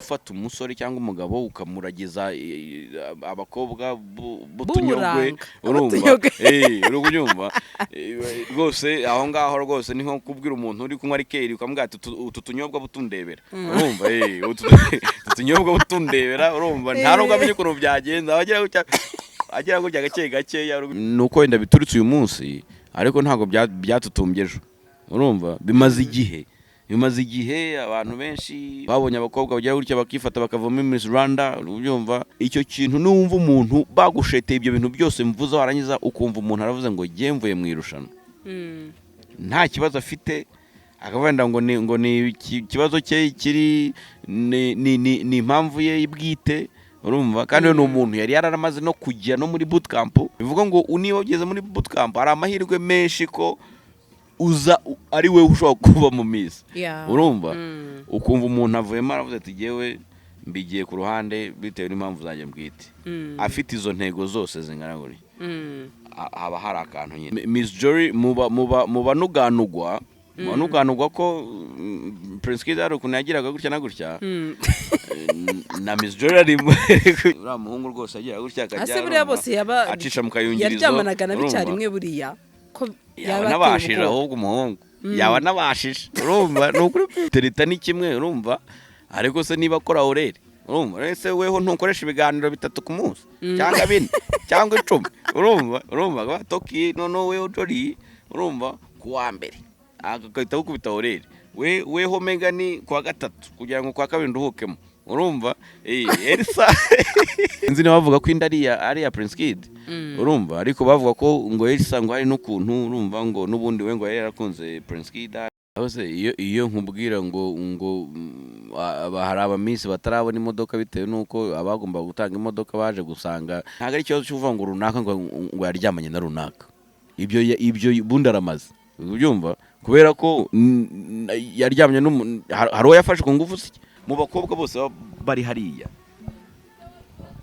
ufata umusore cyangwa umugabo ukamuragiza abakobwa butunyogwe urumva urugunyumva rwose aho ngaho rwose ni nko kubwira umuntu uri kunywa rikeri ukamubwira utu tunyobwa butundebera urumva tunyobwa butundebera urumva nta nubwo amenye ukuntu byagenza agira ngo gake gake nuko wenda biturutse uyu munsi ariko ntago byatutumbye ejo urumva bimaze igihe abantu benshi babonye abakobwa bagira gutya bakifata bakavamo MISS RWANDA ubyumva icyo kintu numva umuntu bagusheteye ibyo bintu byose mvuze warangiza ukumva umuntu aravuze ngo gemvuye mu irushanwa nta kibazo afite akavenda ngo ni kibazo cye kiri ni impamvu ye ibwite urumva kandi no umuntu yari yararamaze no kujya no muri bootcamp bivuga ngo uniyo ugeze muri bootcamp ari amahirwe menshi ko uza ari we ushobora kuba mu Miss urumva ukumva umuntu avuyemo aravuze ati jewe mbigiye ku ruhande bitewe n'impamvu zanjye mbwite afite izo ntego zose zingana guri haba hari akantu nyine Miss Jory muba nuganugwa ko Prince Kid ari kunagiraga gutya na gutya na Miss Jory ari ura muhungu rwose agira gutya akajya ase buriya bose yaba acisha mu kayungirizo yaryamanaga na bicyari imwe buriya ko yaba nabashije ahubwo umuhungu yaba nabashije urumva nukuri terita ni kimwe urumva ariko se niba akora orere urumva ese weho ntukoresha ibiganiro 3 ku munsi cyangwa 4 cyangwa 10 urumva batoki none weho Jory urumva kuwa mbere akakita gukubita orere weho Megani kwa 3 kugira ngo kwa 2 nduhukemo urumva Elsa nzi ne bavuga ko ari ya Prince Kid urumva ariko bavuga ko ngo Elsa ngo ari n'ukuntu urumva ngo nubundi we ngo yari yarakunze Prince Kid bose iyo nkubwira ngo hari abamisi batarabona imodoka bitewe nuko abagomba gutanga imodoka baje gusanga ntago ari cyo cyuvuga ngo runaka ngo yaryamanye na runaka ibyo bundi aramaze ubyumva kubera ko yaryamye haro yafashe ku ngufu mu bakobwa bose bari hariya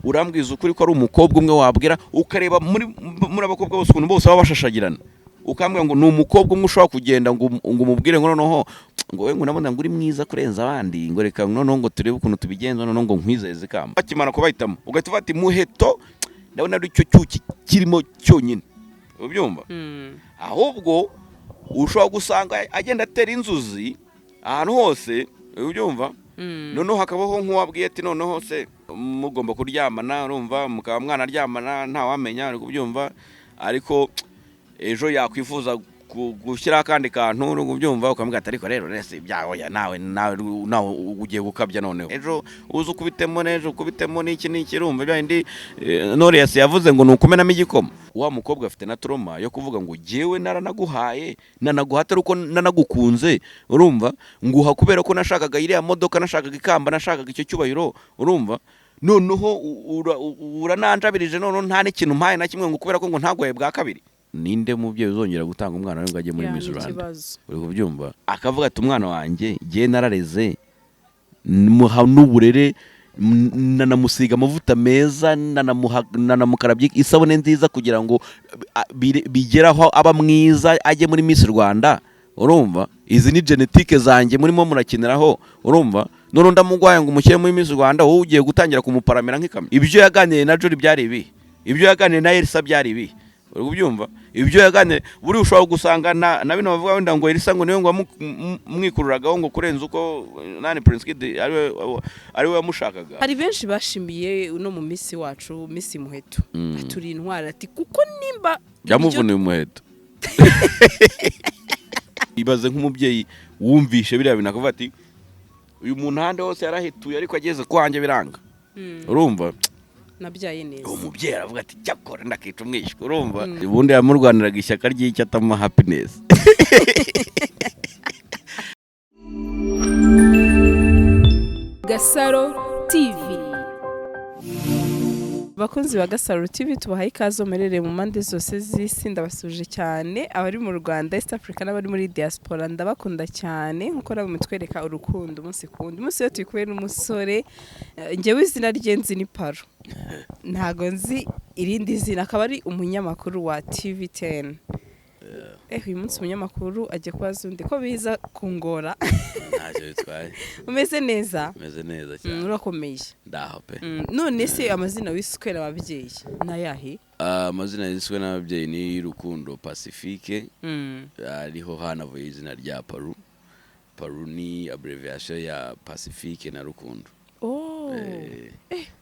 urambwiza ukuri ko ari umukobwa umwe wabwira ukareba muri abakobwa bose ukuntu bose baba bashashagirana ukambwira ngo ni umukobwa umwe ushobora kugenda ngo umubwire ngo noneho ngo we ngo nabona ngo uri mwiza kurenza abandi ngo reka noneho ngo turebe ukuntu tubigenza noneho ngo nkwizeze kamba bakimana kubahitamo ugahita ufata muheto ndabona ari cyo cyuki kirimo cyonyine ubyumva ahubwo ushobora gusanga agenda atera inzuzi ahantu hose ubyumva noneho hakabaho nk'uwabwiye ati noneho se mugomba kuryamana urumva mukaba mwana aryamana nta wamenya ari kubyumva ariko ejo yakwifuza gushyira kandi kantu ubyumva ukamubwira ati ariko rero rese byawe nawe ugiye gukabya noneho ejo uza ukubitemo n'ejo ukubitemo n'iki urumva byandi Knowless yavuze ngo nukumenamo igikoma wa mukobwa afite na trauma yo kuvuga ngo jewe naranaguhaye nanaguhata uko nanagukunze urumva nguha kubera ko nashakaga iriya modoka nashakaga ikamba nashakaga icyo cyubahiro urumva noneho urananjabirije none nta n'ikintu mpaye na kimwe ngo kubera ko ngo ntagwaye bwa kabiri ninde mubyeyi uzongera gutanga umwana we ngo ajye muri MISS RWANDA uri kubyumva akavuga ati umwana wanjye giye narareze muha n'uburere nanamusiga amavuta meza nanamukarabye isabune nziza kugira ngo bigeraho aba mwiza ajye muri MISS RWANDA urumva izi ni genetike zanjye murimo murakiniraho urumva none ndamugwaye ngo umushyire muri MISS RWANDA wowe ugiye gutangira kumuparamira nk'ikamyo ibyo yaganiye na Jory byari ibi ibyo yaganiye na Elsa byari ibi uri kubyumva ibyo yagane buri ushobora gusanga na bino bavuga wenda ngo Elsa ngo niyo ngo mwikururagaho ngo kurenza uko nani Prince Kid ari we yamushakaga hari benshi bashimiye no mu misi wacu misi muheto turi intwara ati kuko nimba yamuvuniye umuheto ibaze nk'umubyeyi wumvishe biriya binakavuga ati uyu muntu hande hose yarahituye ariko ageze kwanjye biranga urumva nabyaye neza umubyeyi aravuga ati cyakora ndakica umwishywa urumva ubundi yamurwaniraga ishyaka ry'icyo atama happiness GASARO TV bakunzi ba GASARO TV tubahaye ikaze merere mu mande zose z'isi ndabasuje cyane abari mu Rwanda East Africa n'abari muri diaspora ndabakunda cyane nkuko nabo mutwereka urukundo umunsi kundi umunsi yo tuyikuye n'umusore ngewe izina ryenzi ni Paro ntago nzi irindi zina akaba ari umunyamakuru wa TV10 uyu munsi umunyamakuru ajya kubaza undi ko biza kungora. ntacyo bitwaye. Umeze neza? Umeze neza cyane. Urakomeye. Ndaho pe. None se amazina wiswe n'ababyeyi nayahe? Amazina yiswe n'ababyeyi ni Rukundo Pacifique. Ariho hanavuye izina rya Paru. Paru ni abbreviation ya Pacifique na Rukundo.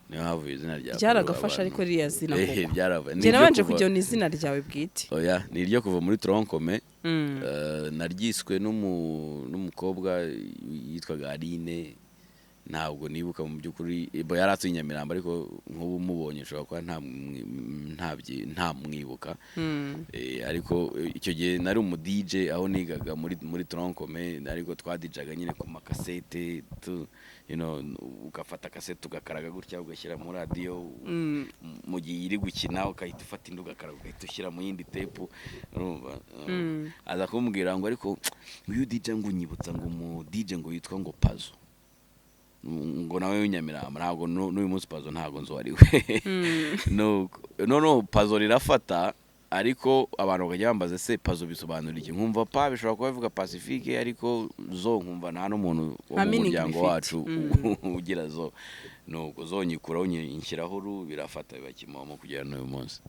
Niyo havuye izina rya Paru. Byaragafasha ariko riya zina koko. Byaravuye. Njye nabanje kujya izina ryawe bwite. Oya, ni iryo kuva muri tronkome. Naryiswe n'umukobwa yitwaga Aline. Ntabwo nibuka mu byukuri yaratse Nyamirambo ariko nk'ubu mubonye nshobora kuba nta mwibuka. Ariko icyo gihe nari umu DJ aho nigaga muri tronkome ariko twadijaga nyine ku makasete ugafata kasete ugakaraga gutya ugashyira mu radio mu gihe iri gukina ukahita ufata indi ugakaraga ugahita ushyira mu yindi tape urumva. Aza kumbwira ngo ariko uyu DJ ngo unyibutsa ngo mu DJ ngo yitwa ngo Pazo ngo nawe w'Inyamirambo ntabwo n'uyu munsi Pazo ntabwo nzo ari we. No Pazo rirafata ariko abantu bakajya bambaza se Pazo bisobanura iki nkumva pa bishobora kuba bivuga Pacifique ariko zo nkumva nta n'umuntu wo mu muryango wacu ugira zo nuko zonyikuraho inshyiraho birafata bibakimomo kugera n'uyu munsi.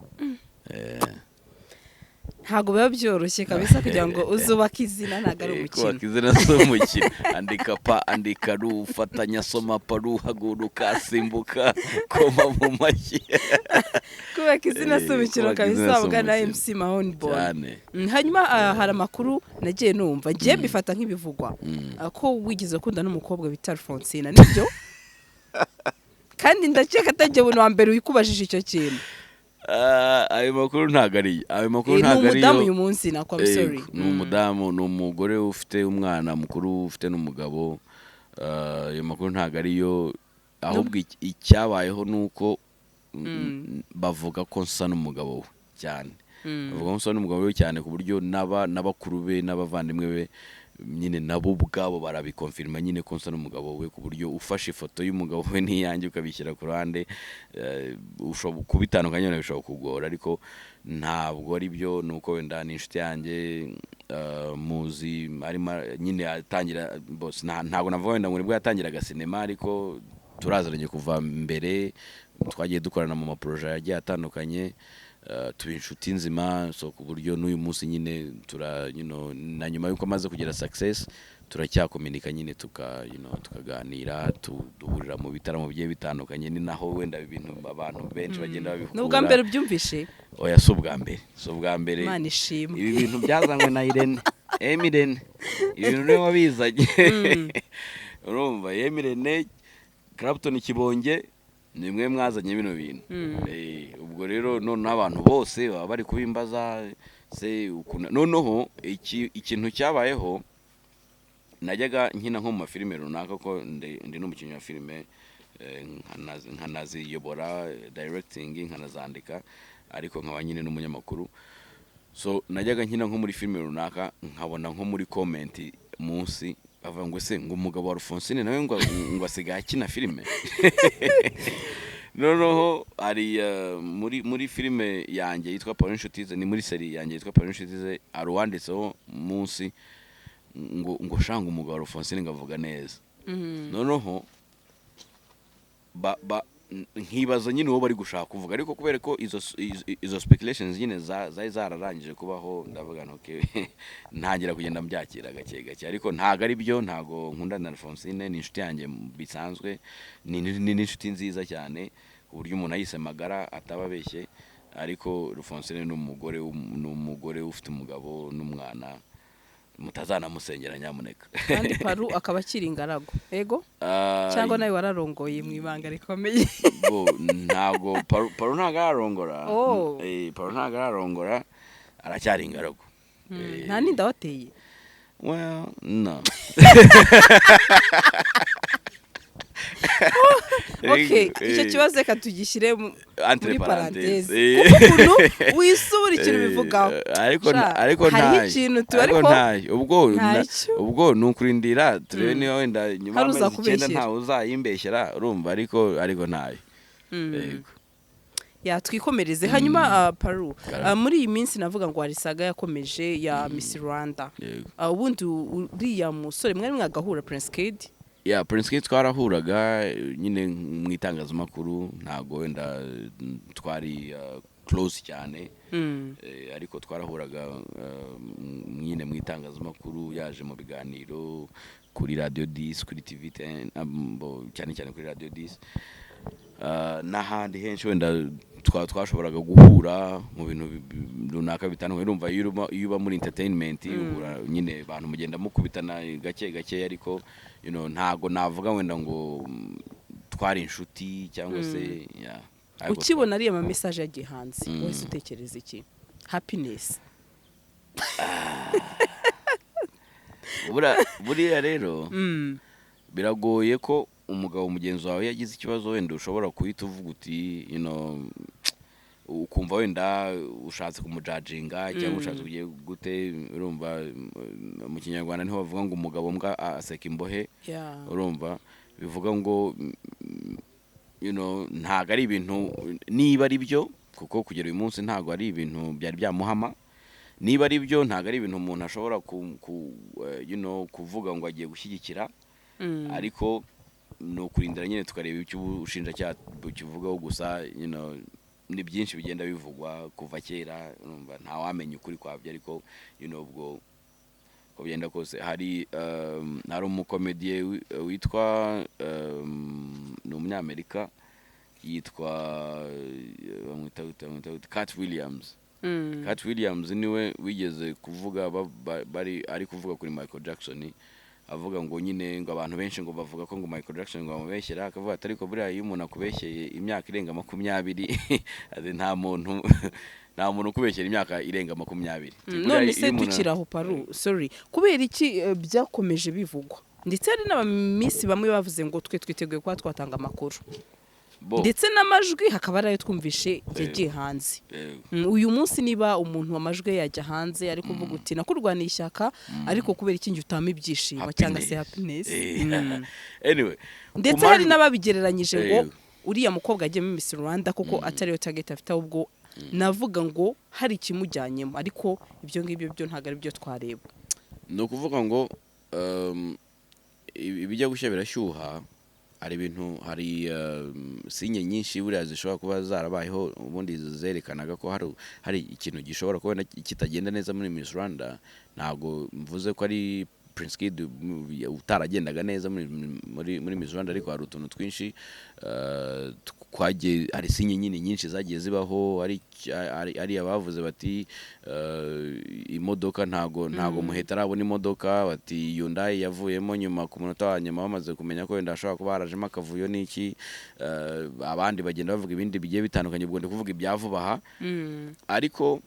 Ntago biba byoroshye kabisa kugira ngo uzubake izina ntago ari umukino. Kubaka izina si umukino. Andika pa, andika ru, fatanya soma paru, haguruka, simbuka, koma mu mashyi. Kubaka izina si umukino kabisa ubwa na MC Mahonibone. Hanyuma hari amakuru nagiye numva ngiye bifata nk'ibivugwa ko wigize kunda n'umukobwa bita Alphonsine nibyo? Kandi ndakeka atajye buntu wa mbere wikubajije icyo kintu. Ayo makuru ntago ari umudamu uyu munsi nakwa sorry. Ni umudamu ni umugore ufite umwana mukuru ufite n'umugabo. Ayo makuru ntago ariyo ahubwo icyabayeho nuko bavuga ko nsa n'umugabo we cyane. Bavuga ko nsa n'umugabo we cyane ku buryo n'abakuru be n'abavandimwe be nyine nabo ubwabo barabikonfirma nyine ko nsa n'umugabo we ku buryo ufashe ifoto y'umugabo we n'iyanjye ukabishyira ku ruhande ushobora kubitandukanya bishobora kugora ariko ntabwo ari byo nuko wenda ni inshuti yanjye muzi arimo nyine atangira bose ntabwo navuga wenda ngo nibwo yatangiraga sinema ariko turaziranye kuva mbere twagiye dukorana mu maproje yagiye atandukanye. Tuba inshuti nzima so ku buryo n'uyu munsi nyine na nyuma yuko amaze kugira success turacyakominika nyine tukaganira duhurira mu bitaramo bigiye bitandukanye ni naho wenda ibintu abantu benshi bagenda babikura. N'ubwa mbere byumvishe? Oya si ubwa mbere. Imana ishimwe. Ibi bintu byazanywe na Irene. Irene ibintu niwe wabizanye. Urumva Irene Clapton Kibonge nimwe mwazanye bino bintu. Ubwo rero none abantu bose baba bari kubimbaza se noneho ikintu cyabayeho najyaga nkina nko mu mafilime runaka ko ndi n'umukinnyi wa filime nkanaziyobora directing nkanazandika ariko nkaba nyine n'umunyamakuru. So najyaga nkina nko muri filime runaka nkabona nko muri comment munsi avuga ngo se ngo umugabo wa Alphonsine nawe ngo asigaye akina filime. Noneho ari muri filime yanjye yitwa Paul Nshutize ni muri serie yanjye yitwa Paul Nshutize arwanditseho munsi ngo shanga umugabo wa Alphonsine ngavuga neza. Noneho nkibaza nyine uwo bari gushaka kuvuga ariko kubera ko izo speculations nyine zari zararangije kubaho ndavuga okay ntangira kugenda mbyakira gake ariko ntago ari byo ntago nkunda na Alphonsine ni inshuti yanjye bisanzwe ni inshuti nziza cyane ku buryo umuntu ayise magara atababeshye ariko Alphonsine ni umugore ufite umugabo n'umwana mutazanamusengera nyamuneka. Kandi Paru akaba akiri ingaragu ego cyangwa nawe wararongoye mu ibanga rikomeye? Ntago Paru ntago ararongora. Paru ntago ararongora aracyari ingaragu. Nta ninda wateye? Well no. Okay, icyo kibazo reka tugishyire muri parenthèse. Kuko wisubura ikintu bivugaho. Ariko hari ikintu tu ariko ubwo nukurindira turebe niba wenda nyuma y'amezi 9 ntawe uzayimbeshyera urumva ariko ntayo. ya twikomereze hanyuma Paru muri iyi minsi navuga ngo hari saga yakomeje ya Miss Rwanda ubundi uriya musore mwari mwagahura Prince Kid Prince Kid twarahuraga nyine mu itangazamakuru ntago wenda twari close cyane ariko twarahuraga nyine mu itangazamakuru yaje mu biganiro kuri Radio 10 kuri TV 10 cyane kuri Radio 10 n'ahandi henshi wenda twashoboraga guhura mu bintu runaka bitandukanye urumva iyo uba muri entertainment nyine abantu mugenda mukubitana gake ariko ntago navuga wenda ngo twari inshuti cyangwa se ukibona ariya message yagiye hanze wese utekereza iki happiness buriya rero biragoye ko umugabo mugenzi wawe yagize ikibazo wenda ushobora kuhita uvuga uti ukumva wenda ushatse kumujajinga cyangwa ushatse kugiye gute urumva mu kinyarwanda niho bavuga ngo umugabo mbwa aseka imbohe urumva bivuga ngo ntago ari ibintu niba ari byo kuko kugera uyu munsi ntago ari ibintu byari byamuhama niba ari byo ntago ari ibintu umuntu ashobora kuvuga ngo agiye gushyigikira ariko no kurindira nyine tukareba icyo ubushinjacyaha bukivugaho gusa ni byinshi bigenda bivugwa kuva kera urumva nta wamenya ukuri kwabyo ariko ubwo ko byenda kose hari umukomediye witwa ni umunyamerika yitwa Cat Williams Cat Williams niwe wigeze kuvuga ari kuvuga kuri Michael Jackson avuga ngo nyine ngo abantu benshi ngo bavuga ko ngo Michael Jackson ngo amubeshyera akavuga ati ariko buriya iyo umuntu akubeshyeye imyaka irenga 20 nta muntu ukubeshyera imyaka irenga 20 none se tukiraho Paru sorry kubera iki byakomeje bivugwa ndetse hari n'abamisi bamwe bavuze ngo twe twiteguye kwa twatanga amakuru ndetse n'amajwi hakaba arayo twumvishe yagiye hanze uyu munsi niba umuntu amajwi yajya hanze ariko uvuga uti nakurwaniye ishyaka ariko kubera iki utama ibyishimo cyangwa se happiness anyway ndetse hari n'ababigereranyije ngo uriya mukobwa agiye muri Miss Rwanda kuko atariyo target afite ahubwo navuga ngo hari ikimujyanyemo ariko ibyo ngibyo byo ntago ari byo twareba no kuvuga ngo ibijya gushya birashyuha hari ibintu hari sinye nyinshi buriya zishobora kuba zarabayeho ubundi zerekanaga ko hari ikintu gishobora kuba kitagenda neza muri Miss Rwanda ntago mvuze ko ari Prince Kid utaragendaga neza muri Miss Rwanda ariko hari utuntu twinshi kwagiye hari sinye nyinshi zagiye zibaho ari abavuze bati imodoka ntago muheta arabona imodoka bati Hyundai yavuyemo nyuma ku munota wa nyuma bamaze kumenya ko wenda ashobora kuba harajemo akavuyo n'iki abandi bagenda bavuga ibindi bigiye bitandukanye ubwo ndi kuvuga ibyavubaha ariko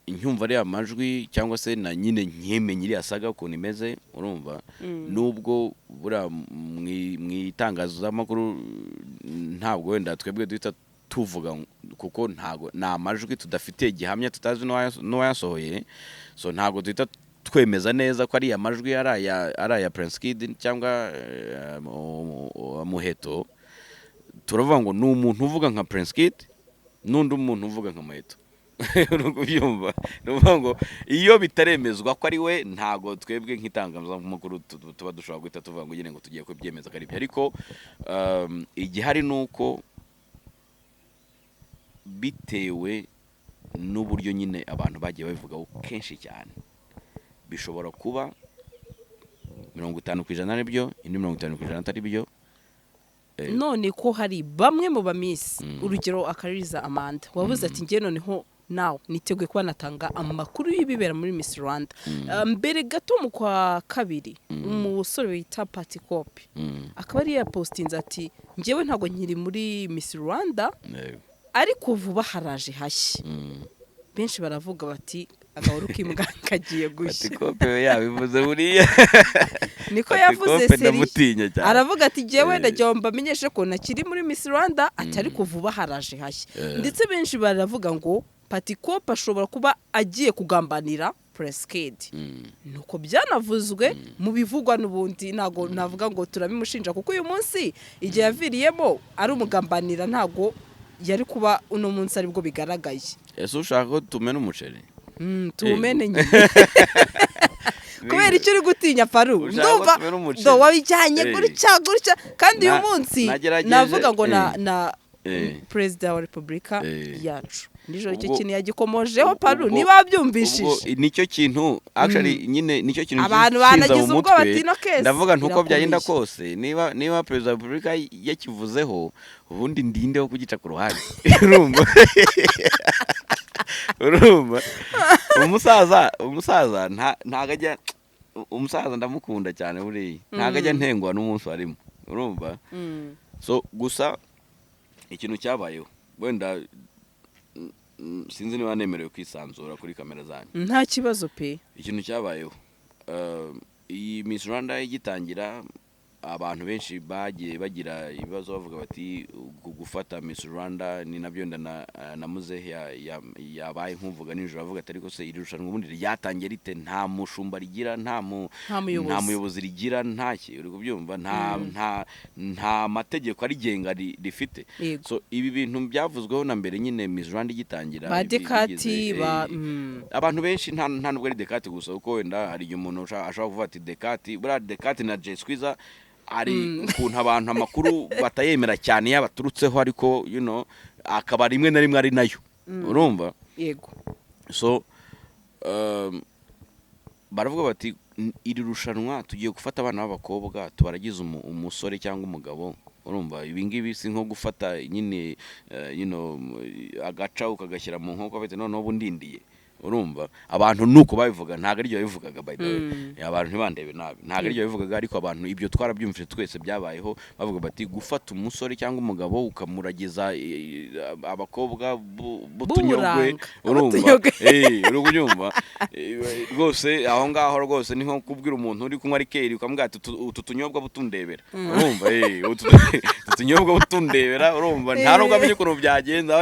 incyumva ari amajwi cyangwa se na nyine nkemenye iri asaga ukuntu imeze urumva nubwo bura mwitangazamakuru ntabwo wenda twebwe duhita tuvuga kuko ntago na amajwi tudafite gihamya tutazi no yasohoye so ntago duhita twemeza neza ko ari amajwi ari aya Prince Kid cyangwa Muheto turavuga ngo ni umuntu uvuga nka Prince Kid n'undi umuntu uvuga nka Muheto nukubyumva nuvuga ngo iyo bitaremezwa ko ari we ntago twebwe nk'itangazamakuru tuba dushobora guhita tuvuga ngo ngo tugiye kubyemeza ko ari byo ariko igihari nuko bitewe n'uburyo nyine abantu bagiye babivugaho kenshi cyane bishobora kuba 50% ari byo indi 50% atari byo none ko hari bamwe mu bamisi urugero akaririza Amanda wavuze ati ngiye noneho now niteguye kuba natanga amakuru y'ibibera muri Miss Rwanda mbere gato mu kwa kabiri umusore wita Patikopi akaba ari ya postinze ati ngewe ntago nkiri muri Miss Rwanda ariko vuba haraje hashye benshi baravuga bati agahoro k'imbwa kagiye gushya Patikopi yabivuze buriya niko yavuze seri aravuga ati ngewe ndajya mbamenyeshe ko nakiri muri Miss Rwanda atari kuvuba haraje hashye ndetse benshi baravuga ngo Patikopi ashobora kuba agiye kugambanira Prince Kid nuko byanavuzwe mu bivugwa n'ubundi nago navuga ngo turabimushinja kuko uyu munsi igihe yaviriyemo ari umugambanira ntago yari kuba uno munsi aribwo bigaragaye. ese ushaka ko tumena umuceri tuwumene nyine kubera icyo uri gutinya paru ndumva do wabijyanye gutya kandi uyu munsi navuga ngo na perezida wa repubulika yacu nijoro icyo kintu yagikomojeho paru niba wabyumvishije nicyo kintu actually nyine nicyo kintu abantu banagize ubwo batino kese ndavuga ntuko byagenda kose niba perezida wa repubulika yakivuzeho ubundi ndindeho kugica ku ruhande urumva umusaza ntagajya umusaza ndamukunda cyane buriya ntagajya ntengwa n'umunsi warimo urumva so gusa ikintu cyabayeho wenda sinzi niba nemerewe kwisanzura kuri kamera zanyu nta kibazo pe ikintu cyabayeho iyi Miss Rwanda igitangira abantu benshi bagiye bagira ibibazo bavuga bati gufata Miss Rwanda ni nabyo na muzehe yabaye nkuvuga nijoro avuga ati ariko se irushanwa ubundi ryatangiye rite nta mushumba rigira nta muyobozi rigira ntaki uri kubyumva nta mategeko arigenga rifite so ibi bintu byavuzweho na mbere nyine Miss Rwanda igitangira ba dekati abantu benshi nta nubwo ari dekati gusa uko wenda hari umuntu ashaka kuvuga ati dekati bura dekati na Jesquiza ari ukuntu abantu amakuru batayemera cyane yabaturutseho ariko akaba rimwe na rimwe ari nayo urumva yego so baravuga bati iri rushanwa tugiye gufata abana b'abakobwa tubaragize umusore cyangwa umugabo urumva ibi ngibi si nko gufata nyine agaca ukagashyira mu nkoko bete noneho bundindiye urumva abantu nuko babivuga ntago ari byo bivugaga by the way abantu ntibandebe nabi ntago ari byo bivugaga ariko abantu ibyo twarabyumvise twese byabayeho bavuga bati gufata umusore cyangwa umugabo ukamuragiza abakobwa butunyogwe urumva urugunyumva rwose aho ngaho rwose ni nko kubwira umuntu uri kunywa rikeri ukamubwira ati utu tunyobwa butundebera urumva utunyobwa butundebera urumva nta nubwo amenye ukuntu byagenza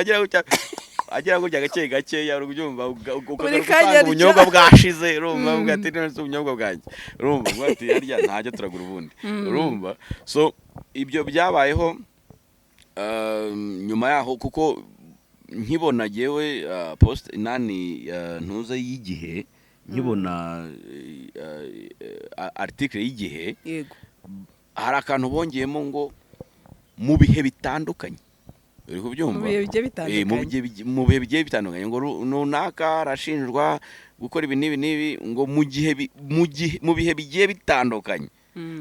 agira ngo gake gake yarubyumva ukagaruka ubunyobwa bwashize urumva ugati none ubunyobwa bwanjye urumva ati yarya ntajya turagura ubundi urumva so ibyo byabayeho nyuma yaho kuko nkibona jewe post nani ntuze y'igihe nkibona article y'igihe hari akantu bongeyemo ngo mu bihe bitandukanye uri kubyumva mu bihe bigiye bitandukanye ngo runaka arashinjwa gukora ibi n'ibi ngo mu bihe bigiye bitandukanye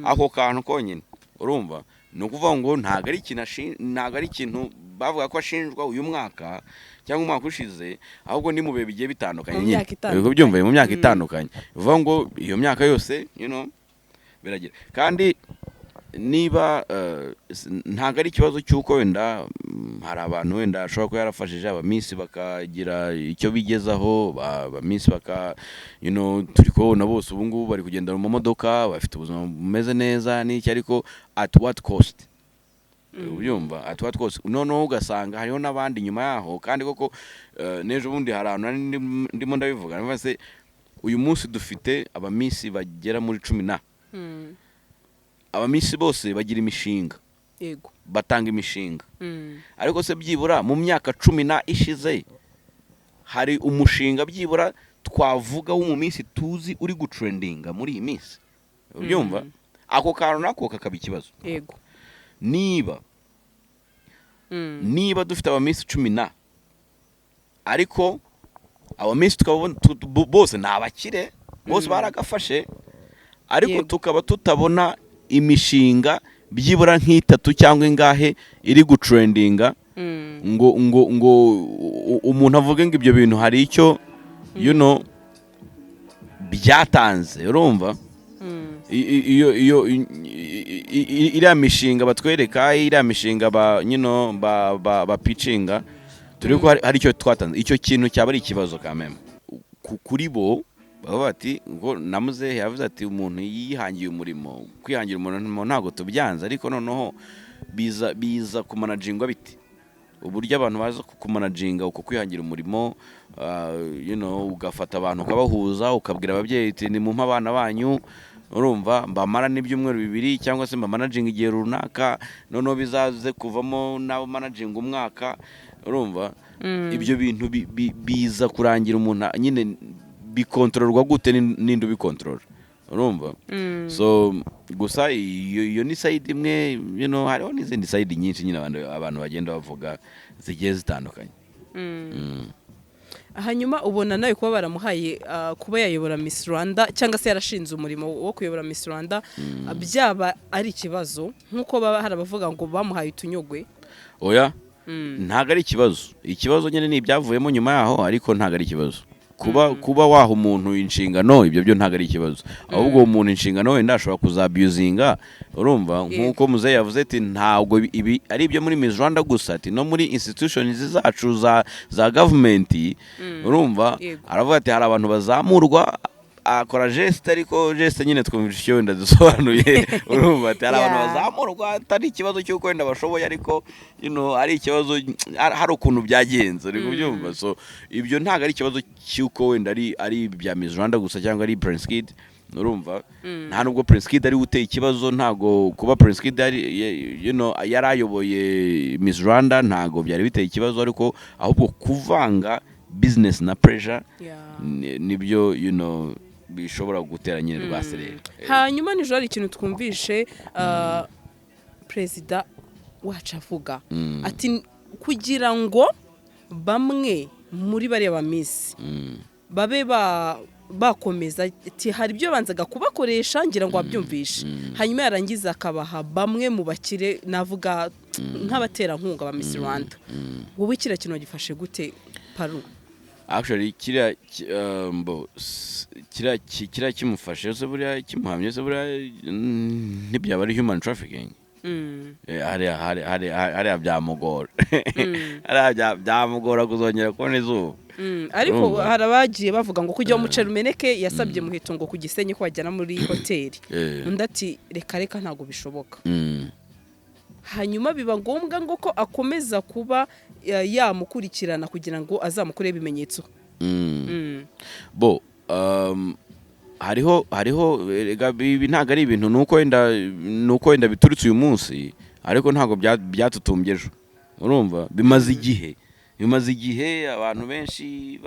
ako kantu konyine urumva ni ukuvuga ngo ntago ari ikintu bavuga ko ashinjwa uyu mwaka cyangwa umwaka ushize ahubwo ni mu bihe bigiye bitandukanye nyine uri kubyumva mu myaka itandukanye bivuga ngo iyo myaka yose biragira kandi niba ntago ari ikibazo cy'uko wenda hari abantu wenda ashobora kuba yarafashije abamisi bakagira icyo bigezaho abamisi turi kubona bose ubu ngubu bari kugendera mu modoka bafite ubuzima bumeze neza n'iki ariko at what cost ubyumva at what cost noneho ugasanga hariho n'abandi nyuma yaho kandi koko n'ejo bundi hari ahantu ndimo ndabivuga se uyu munsi dufite abamisi bagera muri 10 abamisi bose bagira imishinga yego batanga imishinga ariko se byibura mu myaka 10 ishize hari umushinga byibura twavuga wo mu minsi tuzi uri gutrendinga muri iyi minsi ubyumva ako kantu nako kakaba ikibazo yego niba dufite abamisi 10 ariko abamisi tukabona bose nabakire bose baragafashe ariko tukaba tutabona imishinga byibura nk'itatu cyangwa ingahe iri gutrendinga ngo umuntu avuge ngo ibyo bintu hari icyo byatanze urumva iriya mishinga batwereka iriya mishinga ba pitchinga turi ko hari icyo twatanze icyo kintu cyaba ari ikibazo kameme kuri bo baba bati ngo namuzehe yavuze ati umuntu yihangiye umurimo kwihangira umurimo ntago tubyanze ariko noneho biza kumanagingwa biti uburyo abantu baza kumanaginga uko kwihangira umurimo ugafata abantu ukabahuza ukabwira ababyeyi ati ni mu abana banyu urumva mbamara n'ibyumweru 2 cyangwa se mbamanaging igihe runaka noneho bizaze kuvamo nabo managing umwaka urumva ibyo bintu biza kurangira umuntu nyine bikontororwa gute n'indi bikontorora urumva so gusa iyo ni side imwe hariho n'izindi side nyinshi nyine abantu bagenda bavuga zigiye zitandukanye. Hanyuma ubona nawe kuba baramuhaye kuba yayobora Miss Rwanda cyangwa se yarashinze umurimo wo kuyobora Miss Rwanda byaba ari ikibazo nkuko baba harabavuga ngo bamuhaye utunyogwe? Oya ntago ari ikibazo nyine ni ibyavuyemo nyuma yaho ariko ntago ari ikibazo kuba waha umuntu inshingano ibyo byo ntago ari ikibazo ahubwo umuntu inshingano wenda ashobora kuzabuzinga urumva nkuko muzehe yavuze ati ntabwo ibi ari ibyo muri Miss Rwanda gusa ati no muri institutions zacu za government urumva aravuga ati hari abantu bazamurwa akora geste ariko geste nyine twumvishe icyo wenda dusobanuye urumva ati hari abantu bazamurwa atari ikibazo cy'uko wenda bashoboye ariko ari ikibazo hari ukuntu byagenze uri kubyumva so ibyo ntago ari ikibazo cy'uko wenda ari bya Miss Rwanda gusa cyangwa ari Prince Kid urumva nta nubwo Prince Kid ari uteye ikibazo ntago kuba Prince Kid yarayoboye Miss Rwanda ntago byari biteye ikibazo ariko ahubwo kuvanga business na pressure nibyo bishobora gutera nyine rwaserera. Hanyuma nijoro ari ikintu twumvishe Perezida wacu avuga ati kugira ngo bamwe muri bariya ba Miss babe bakomeza ati hari ibyo banzaga kubakoresha ngira ngo babyumvishe hanyuma yarangiza akabaha bamwe mu bakire navuga nk'abatera nkunga ba Miss Rwanda. Wowe kira kintu gifashe gute Paru? Actually kira kimufashe se buriya kimuhamye se buriya ntibyaba ari human trafficking hari byamugora byamugora kuzongera kubona izuba ariko harabagiye bavuga ngo kujya umuceri umeneke yasabye muhito ngo kugisenye ko wajyana muri hoteli undi ati reka ntago bishoboka hanyuma biba ngombwa ngo ko akomeza kuba yamukurikirana kugira ngo azamukure ibimenyetso. hariho ibi ntago ari ibintu nuko wenda biturutse uyu munsi ariko ntago byatutumbye ejo urumva bimaze igihe abantu benshi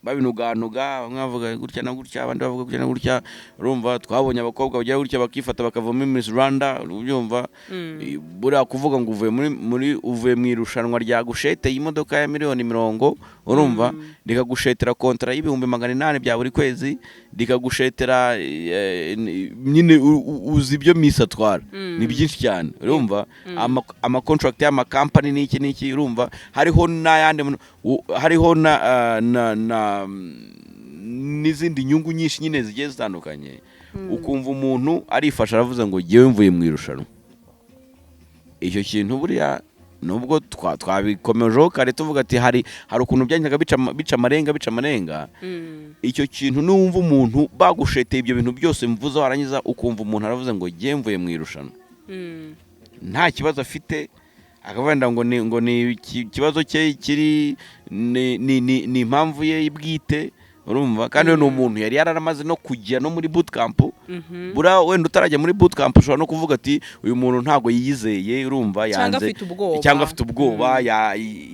babinuganuga mwavuga gutya na gutya abandi bavuga gutya na gutya urumva twabonye abakobwa bagira gutya bakifata bakavoma Miss Rwanda ubyumva buriya kuvuga ngo uvuye mu irushanwa rya gushete y'imodoka ya miliyoni 40 urumva rikagushetera kontra y'ibihumbi 800 bya buri kwezi rikagushetera nyine uzi ibyo Miss atwara ni byinshi cyane urumva ama contract y'ama company n'iki urumva hariho n'ayandi hariho n'izindi nyungu nyinshi nyine zigiye zitandukanye ukumva umuntu arifasha aravuze ngo ngewe mvuye mu irushanwa icyo kintu buriya nubwo twabikomejeho kare tuvuga ati hari ukuntu byanyaga bica amarenga icyo kintu numva umuntu bagusheteye ibyo bintu byose mvuze warangiza ukumva umuntu aravuze ngo ngewe mvuye mu irushanwa nta kibazo afite akavenda ngo ni ikibazo cye kiri ni impamvu ye bwite urumva kandi no umuntu yari yararamaze no kujya no muri bootcamp bura wenda utarajya muri bootcamp ushobora no kuvuga ati uyu muntu ntago yiyizeye urumva yanze cyangwa afite ubwoba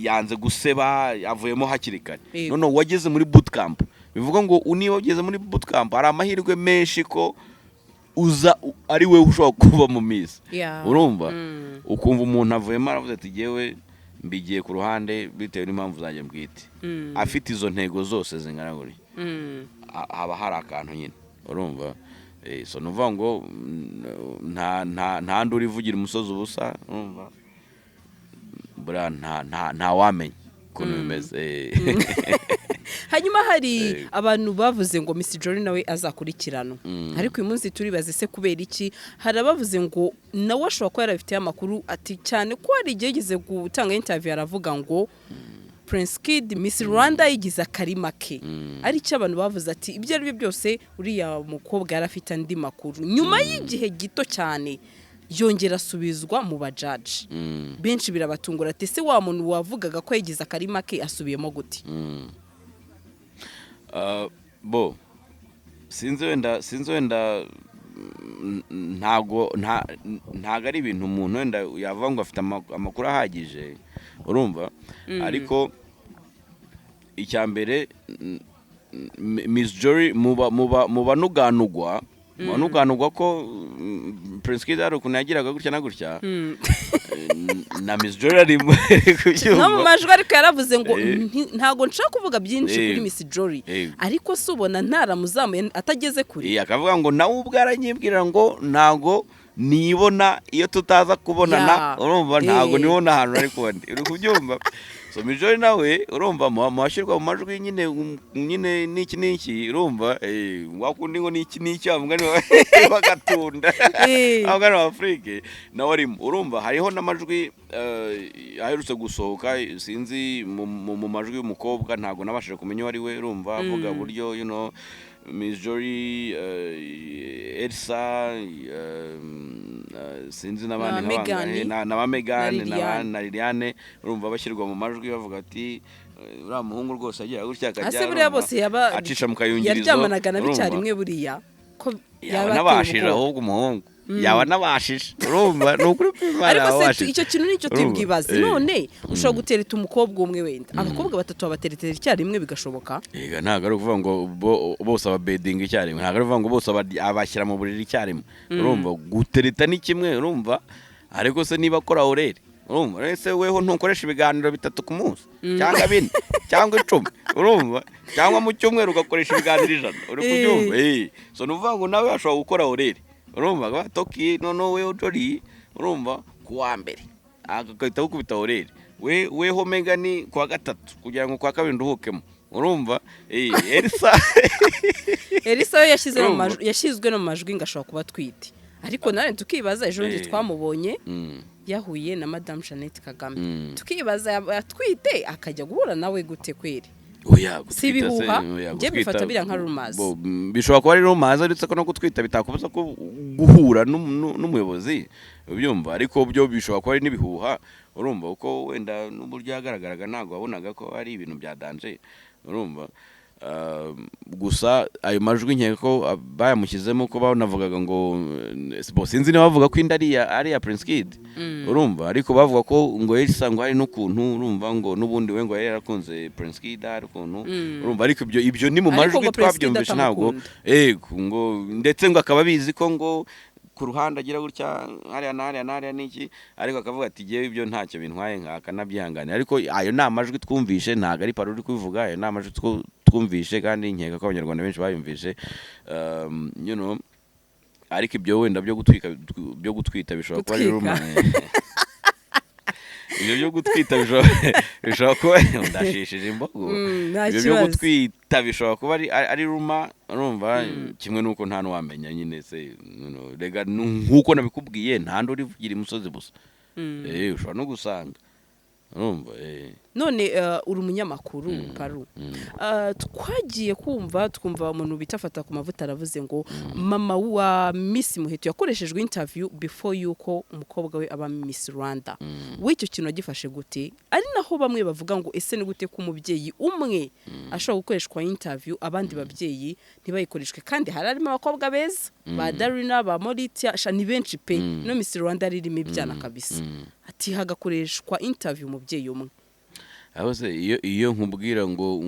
yanze guseba yavuyemo hakiri kare none wageze muri bootcamp bivuga ngo niba ugeze muri bootcamp hari amahirwe menshi ko uza ari we ushobora kuba mu Miss urumva ukumva umuntu avuyemo aravuze ati yewe mbigiye ku ruhande bitewe n'impamvu zanjye mbwite afite izo ntego zose zingana guri haba hari akantu nyine urumva so nuvuga ngo nta nduri ivugira umusozi ubusa urumva bura nta wamenya ukuntu bimeze. Hanyuma hari abantu bavuze ngo Miss Jory nawe azakurikirana ariko uyu munsi turibaze se kubera iki hari abavuze ngo nawe ashobora kuba yarabifitiye amakuru ati cyane ko hari igihe yigize gutanga interview aravuga ngo Prince Kid Miss Rwanda yigize akarima ke ari cyo abantu bavuze ati ibyo ari byo byose uriya mukobwa yarafite andi makuru nyuma y'igihe gito cyane yongera asubizwa mu bajaji benshi birabatungura ati se wa muntu wavugaga ko yigize akarima ke asubiyemo gute? sinzi wenda ntago ari ibintu umuntu wenda yavuga ngo afite amakuru ahagije urumva ariko icyambere Miss Jory muba nuganugwa ko Prince Kid ari ukuntu yagiraga gutya na gutya na Miss Jory ari no mu majwi ariko yaravuze ngo ntago nshaka kuvuga byinshi kuri Miss Jory ariko subona ntaramuzamuye atageze kuri akavuga ngo nawe ubwaranyibwira ngo ntago nibona iyo tutaza kubonana urumva ntago nibona ahantu ari kubona uri kubyumva so Miss Jory nawe urumva mwashirwa mu majwi nyine niki urumva wakundi ngo niki amugani bagatunda abagana wa Afrique nawe arimo urumva hariho n'amajwi aherutse gusohoka sinzi mu majwi y'umukobwa ntago nabashije kumenya ari we urumva avuga buryo Miss Jory Elsa sinzi n'abandi na Megan na Liliane urumva bashyirwa mu majwi bavuga ati uriya muhungu rwose agira gutya akajya acisha mu kayungirizo yaryamanaga na bicara imwe buriya ko yaba nabashije ahubwo umuhungu yaba nabashije urumva nukuri ariko se icyo kintu nicyo tubwibaza none ushobora gutereta umukobwa umwe wenda abakobwa batatu babateretera icyarimwe bigashoboka ntago ari ukuvuga ngo bose ababedinga icyarimwe ntago ari ukuvuga ngo bose abashyira mu buriri icyarimwe urumva gutereta ni kimwe urumva ariko se niba akora oreri urumva ese weho ntukoresha ibiganiro 3 ku munsi cyangwa 4 cyangwa 10 urumva cyangwa mu cyumweru ugakoresha ibiganiro 100 uri kubyumva so nuvuga ngo nawe ashobora gukora oreri urumva batoki nono we Jory urumva kuwa mbere akagahita gukubita oreri weho Megan kuwa gatatu kugira ngo kwa kabiri nduhukemo urumva Elisa yashyizwe no mu majwi ngashobora kuba twite ariko nawe tukibaza ejo ndi twamubonye yahuye na Madame Jeannette Kagame tukibaza yatwite akajya guhura nawe gute kweri si bihuha ngiye bifata biriya nka rumazi bishobora kuba ari rumazi ndetse ko no gutwita bitakubuza ko guhura n'umuyobozi ubyumva ariko byo bishobora kuba ari n'ibihuha urumva uko wenda n'uburyo yagaragaraga ntabwo wabonaga ko ari ibintu bya danje urumva gusa ayo majwi nkeka ko bayamushyizemo ko banavugaga ngo sinzi niba bavuga ko inda ari ya Prince Kid urumva ariko bavuga ko ngo Elsa ngo hari n'ukuntu urumva ngo n'ubundi we ngo yari yarakunze Prince Kid ari ukuntu urumva ariko ibyo ni mu majwi twabyumvishe ntabwo ngo ndetse ngo akaba bizi ko ngo ku ruhande agira gutya hariya niki ariko akavuga ati giye ibyo ntacyo bintwaye nkakanabyihangana ariko ayo ni amajwi twumvishe ntago ari parodi kubivuga ayo ni amajwi twumvishe kandi nkeka ko abanyarwanda benshi bayumvishe ariko ibyo wenda byo gutwita bishobora kuba ari rumwe ibyo byo gutwita bishobora kuba ndashishije imbogo ibyo byo gutwita bishobora kuba ari ruma urumva kimwe nuko nta n'uwamenya nyine se rega nkuko nabikubwiye nta ndo urivugira imusozi busa ushobora no gusanga urumva none uri umunyamakuru Karu twagiye twumva umuntu bitafata ku mavuta aravuze ngo mama wa Miss Muheto yakoreshejwe interview before yuko umukobwa we aba Miss Rwanda w'icyo kintu agifashe gute ari naho bamwe bavuga ngo ese ni gute ko umubyeyi umwe ashobora gukoreshwa interview abandi babyeyi ntibayikoreshwe kandi harimo abakobwa beza ba Darina ba Moritia ni benshi pe no Miss Rwanda ririmo ibyana kabisa ati hagakoreshwa interview umubyeyi umwe abose iyo nkubwira ngo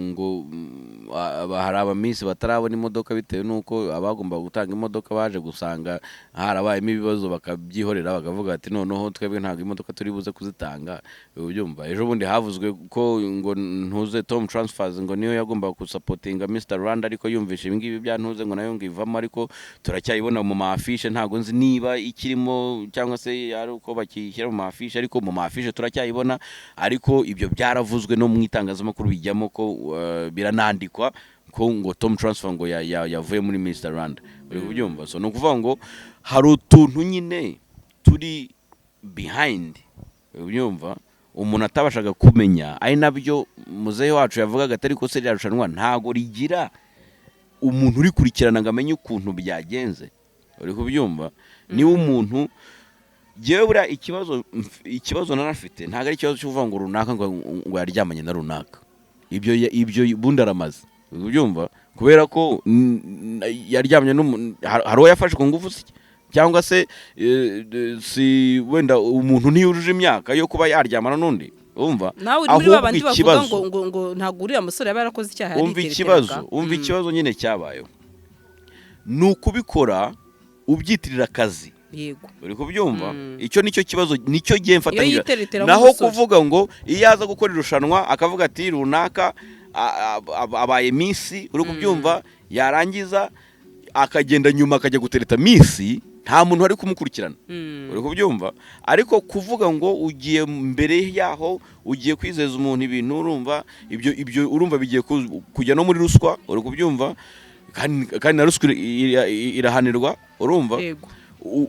hari abamisi batarabona imodoka bitewe nuko abagomba gutanga imodoka baje gusanga harabayemo ibibazo bakabyihorera bakavuga ati noneho twebwe ntabwo imodoka turi buze kuzitanga ubyumva ejo bundi havuzwe ko ngo ntuze Tom Transfers ngo niyo yagomba gusapotinga Mr Rwanda ariko yumvisha ibingibi byantuze ngo nayo ngivamo ariko turacyayibona mu mafishe ntago nzi niba ikirimo cyangwa se ari uko bakishyira mu mafishe ariko mu mafishe turacyayibona ariko ibyo byaravuzwe no mu itangazamakuru bijyamo ko biranandikwa ko ngo Tom Transfer ngo yavuye muri Mr Rwanda uri kubyumva so no kuvuga ngo hari utuntu nyine turi behind ubyumva umuntu atabashaga kumenya ari nabyo muzehe wacu yavugaga atari ko se ryarushanwa ntago rigira umuntu uri kurikirana ngo amenye ukuntu byagenze uri kubyumva ni umuntu jewe bura ikibazo narafite ntago ari ikibazo cyo kuvuga ngo runaka ngo yaryamanye na runaka ibyo bundi aramaze ubyumva kubera ko yaryamye hari uwo yafashe ku ngufu se, cyangwa se si wenda umuntu ntiyujuje imyaka yo kuba yaryamana n'undi, umva nawe uri muri babandi bavuga ngo ntabwo uriya musore yaba yarakoze icyaha umva ikibazo nyine cyabayeho ni ukubikora ubyitirira akazi. Yego uri kubyumva, icyo nicyo kibazo, nicyo gihe mfatanyije. Naho kuvuga ngo iyo aza gukora irushanwa akavuga ati runaka abaye misi, uri kubyumva, yarangiza akagenda nyuma akajya gutereta misi, nta muntu ari kumukurikirana, uri kubyumva. Ariko kuvuga ngo ugiye mbere yaho ugiye kwizeza umuntu ibintu, urumva ibyo urumva bigiye kujya no muri ruswa, uri kubyumva, kandi na ruswa irahanirwa, urumva.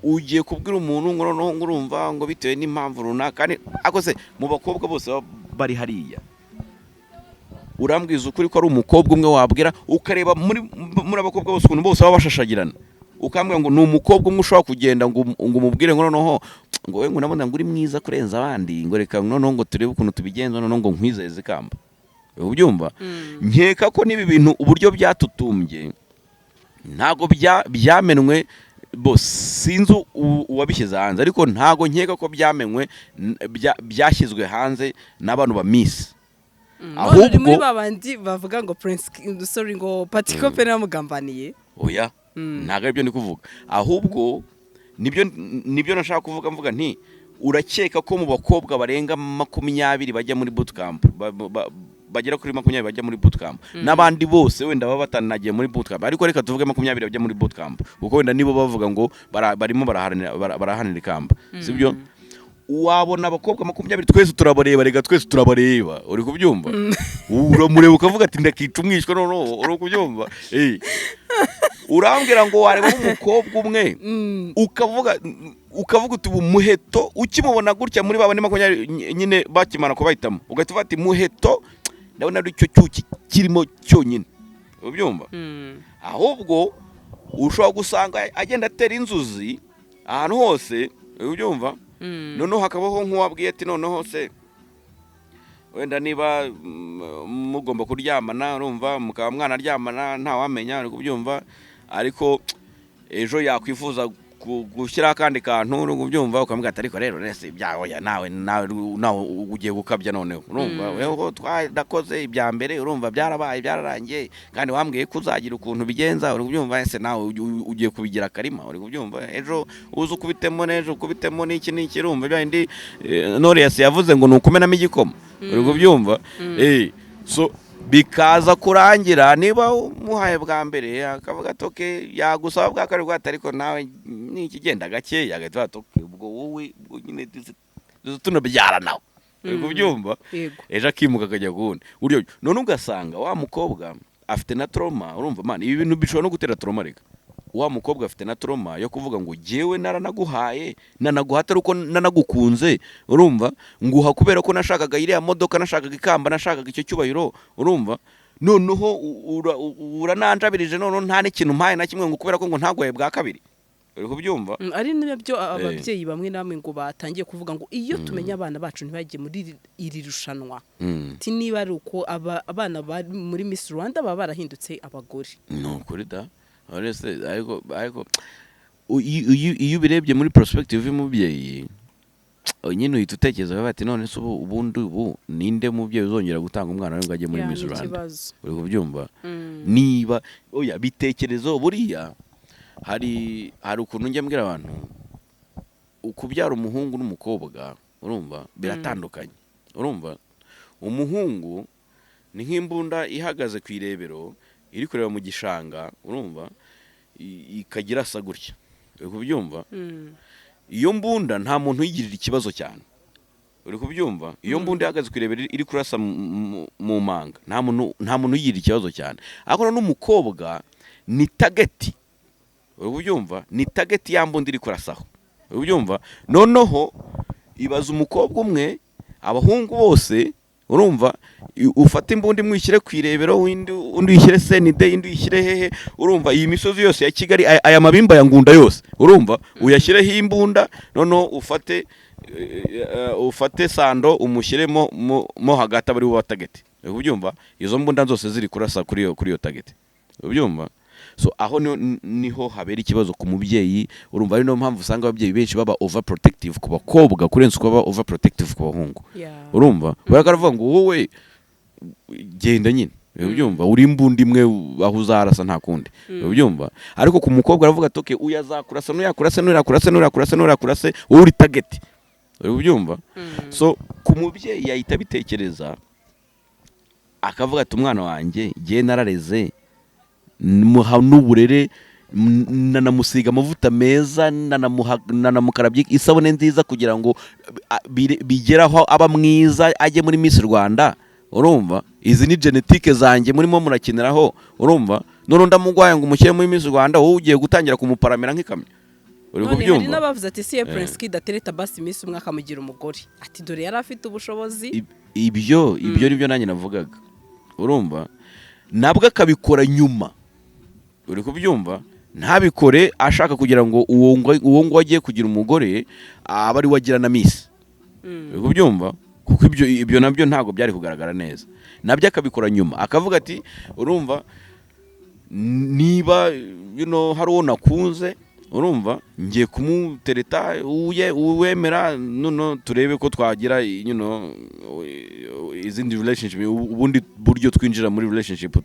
Ugiye kubwira umuntu ngo noneho urumva ngo bitewe n'impamvu runaka, ako se mu bakobwa bose bari hariya urambwiza ukuri ko ari umukobwa umwe wabwira, ukareba muri abakobwa bose ukuntu bose baba bashashagirana, ukambwira ngo ni umukobwa umwe ushobora kugenda ngo umubwire ngo noneho ngo we ngo nabona ngo uri mwiza kurenza abandi, ngo reka noneho ngo turebe ukuntu tubigenza, noneho ngo nkwizeze ikamba. Ubyumva, nkeka ko n'ibi bintu uburyo byatutumbye ntago byamenwe bose, sinzi uwabishyize hanze, ariko ntago nkeka ko byamenwe byashyizwe hanze n'abantu ba Miss. Ahubwo muri babandi bavuga ngo Prince sorry ngo Patiko pe namugambaniye. Oya, ntago aribyo ndi kuvuga, ahubwo nibyo nashaka kuvuga, mvuga nti urakeka ko mu bakobwa barenga 20 bajya muri bootcamp, bagera kuri 20 bajya muri bootcamp, n'abandi bose wenda baba batanagiye muri bootcamp, ariko reka tuvuge 20 bajya muri bootcamp kuko wenda nibo bavuga ngo barimo barahanira ikamba, sibyo? Wabona abakobwa 20 twese turabareba, rega twese turabareba, uri kubyumva, uramureba ukavuga ati ndakica umwishwa, noneho uri kubyumva. Urambwira ngo wareba umukobwa umwe ukavuga uti muheto, ukimubona gutya muri baba ni 20 nyine bakimana ko bahitamo, ugahita ufata muheto, ndabona ari cyo cyuki kirimo cyonyine, ubyumva. Ahubwo ushobora gusanga agenda atera inzuzi ahantu hose, ubyumva. Noneho hakabaho nk'uwabwiye ati noneho se wenda niba mugomba kuryamana, urumva, mukaba mwana aryamana nta wamenya, ari kubyumva, ariko ejo yakwifuza gushyira akandi kantu, uri kubyumva, ukambwira ati ariko rero rese ibyawe nawe ugiye gukabya, noneho urumva weho twadakoze ibya mbere, urumva byarabaye byararangiye, kandi wambwiye ko uzagira ukuntu bigenza, uri kubyumva, ese nawe ugiye kubigira karima, uri kubyumva, ejo uza ukubitemo n'ejo ukubitemo n'iki urumva byandi Knowless yavuze ngo nukumenamo igikoma, uri kubyumva. So bikaza kurangira niba muhaye bwa mbere akavuga atoke yagusaba bwa kare bwa ariko nawe nikigenda gake yagahita atoke ubwo wowe nyine tunabyara nawe, uri kubyumva. Ejo akimuka akajya guhunda uryo, none ugasanga wa mukobwa afite na trauma, urumva man, ibi bintu bishobora no gutera trauma, reka wa mukobwa afite na trauma yo kuvuga ngo jewe naranaguhaye nanaguhata uko nanagukunze, urumva, nguha kubera ko nashakaga iriya modoka, nashakaga ikamba, nashakaga icyo cyubahiro, urumva, noneho urananjabirije, noneho nta n'ikintu mpaye na kimwe ngo kubera ko ngo ntagwaye bwa kabiri, uri kubyumva. Ari nabyo ababyeyi bamwe namwe ngo batangiye kuvuga ngo iyo tumenya abana bacu ntibagiye muri iri rushanwa, ti niba ari uko abana bari muri Miss Rwanda baba barahindutse abagore. No kuri da ariko iyo ubirebye muri perspective y'umubyeyi nyine uhita utekereza bati none se ubundi ninde mubyeyi uzongera gutanga umwana we ngo ajye muri Miss Rwanda, uri kubyumva. Niba oya bitekerezo buriya hari ukuntu njya mbwira abantu ukubyara umuhungu n'umukobwa, urumva, biratandukanye, urumva. Umuhungu ni nk'imbunda ihagaze ku irebero iri kureba mu gishanga, urumva, ikagira asa gutya, uri kubyumva. Iyo mbunda nta muntu uyigirira ikibazo cyane, uri kubyumva. Iyo mbunda ihagaze ku irebero iri kurasa mu manga, nta muntu uyigirira ikibazo cyane. Ariko n'umukobwa ni tageti, uri kubyumva, ni tageti ya mbunda iri kurasaho, uri kubyumva. Noneho ibaza umukobwa umwe, abahungu bose, urumva, ufata imbunda imwishyire ku irebero, undi uyishyire senide, indi uyishyire hehe, urumva. Iyi misozi yose ya Kigali, aya mabimba ya ngunda yose, urumva, uyashyireho imbunda, noneho ufate sando umushyiremo mo hagati abari wa tageti, uri kubyumva. Izo mbunda zose ziri kurasa kuri iyo tageti, ubyumva. So aho niho habera ikibazo ku mubyeyi, urumva ari no mpamvu usanga ababyeyi benshi baba overprotective ku bakobwa kurenza uko baba overprotective ku bahungu, urumva. Baravuga ngo wowe genda nyine, ubyumva, uri imbundi imwe aho uzarasa nta kundi, ubyumva. Ariko ku mukobwa aravuga ati okay, uyazakurasa n'urakurase wowe uri target, ubyumva. So ku mubyeyi yahita bitekereza akavuga ati umwana wanjye giye narareze muha n'uburere, nanamusiga amavuta meza, nanamukarabye isabune nziza kugira ngo bigeraho aba mwiza ajye muri Miss Rwanda, urumva. Izi ni genetike zanjye murimo murakiniraho, urumva. None ndamugwaye ngo umushyire muri Miss Rwanda, wowe ugiye gutangira kumuparamira nk'ikamyo, uri kubyumva. Hari n'abavuze ati si Prince Kid atereta basi Miss umwe akamugira umugore, ati dore yari afite ubushobozi. Ibyo nibyo nanjye navugaga, urumva. Nabwo akabikora nyuma, uri kubyumva. Ntabikore ashaka kugira ngo uwo ngo agiye kugira umugore aba ari wagira na Miss, uri kubyumva. Kuko ibyo nabyo ntago byari kugaragara neza. Nabyo akabikora nyuma, akavuga ati urumva, niba hari uwo nakunze, urumva, ngiye kumutereta uwemera, none turebe ko twagira izindi relationship, ubundi buryo twinjira muri relationship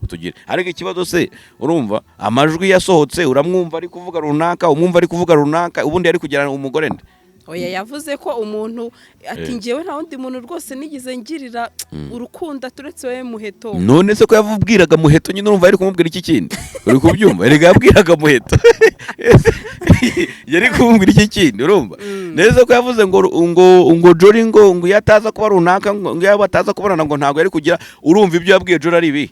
tugira. Ariko ikibazo se, urumva, amajwi yasohotse uramwumva ari kuvuga runaka, umwumva ari kuvuga runaka, ubundi ari kugira umugore nde. Oya, yavuze ko umuntu ati ngewe nta wundi muntu rwose nigize ngirira urukundo turetse we Muheto. None se ko yavubwiraga Muheto nyine, urumva ari kumubwira iki kindi, uri kubyumva. Erega yabwiraga Muheto yari kumubwira iki kindi, urumva. Neza ko yavuze ngo Jori ngo yataza kuba runaka, ngo yaba ataza kubonana ngo ntago yari kugira, urumva. Ibyo yabwiye Jori ari ibi,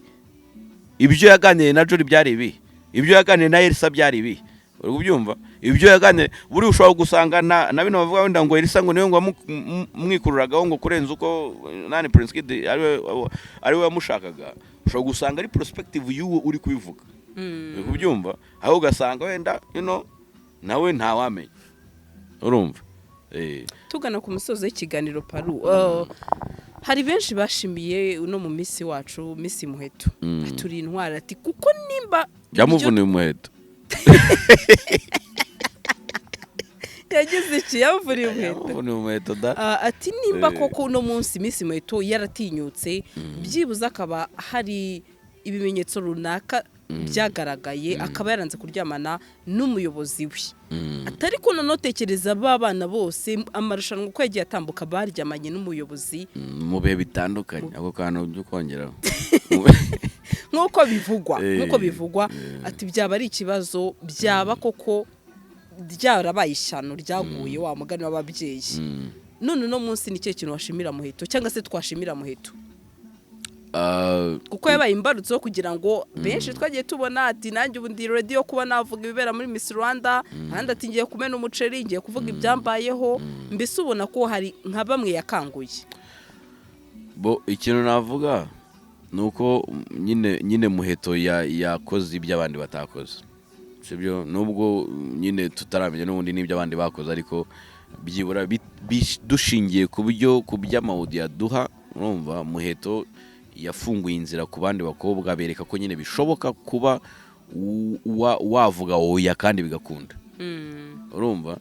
ibyo yaganiriye na Jori byari ibi, ibyo yaganiriye na Elsa byari ibi, uri kubyumva. Ibyo yaganiriye buri ushobora gusanga na bino bavuga wenda ngo Elsa ngo niyo ngo mwikururagaho ngo kurenza uko nani Prince Kid ari we yamushakaga. Ushobora gusanga ari perspective y'uwo uri kubivuga, uri kubyumva. Aho ugasanga wenda nawe ntawamenya, urumva. Tugana ku musozo w'ikiganiro Paru, hari benshi bashimiye uno mu Miss wacu Miss Muheto, aturi intwara, ati kuko nimba yamuvuniye Muheto yagize iki, yamuvuniye Muheto ati nimba koko uno munsi Miss Muheto yaratinyutse, byibuze akaba hari ibimenyetso runaka byagaragaye, akaba yaranze kuryamana n'umuyobozi we, atari ko notekereza babana bose amarushanwa uko yagiye atambuka baryamanye n'umuyobozi mu bihe bitandukanye. Ako kantu byo kongeraho nk'uko bivugwa ati byaba ari ikibazo, byaba koko byarabaye ishyano ryaguye wa mugani w'ababyeyi. None no munsi ni cyo kintu washimira Muheto, cyangwa se twashimira Muheto, kuko yabaye imbarutso kugira ngo benshi twagiye tubona ati nanjye ubu ndi ready yo kuba navuga ibibera muri Miss Rwanda, kandi ati ngiye kumena umuceri, ngiye kuvuga ibyambayeho. Mbese ubona ko hari nka bamwe yakanguye. Ikintu navuga nuko nyine Muheto yakoze ibyo abandi batakoze, sibyo. Nubwo nyine tutaramenya n'ubundi n'ibyo abandi bakoze, ariko byibura dushingiye ku by'amawudi yaduha, urumva. Muheto yafunguye inzira ku bandi bakobwa, bereka ko nyine bishoboka kuba wavuga oya kandi bigakunda, urumva.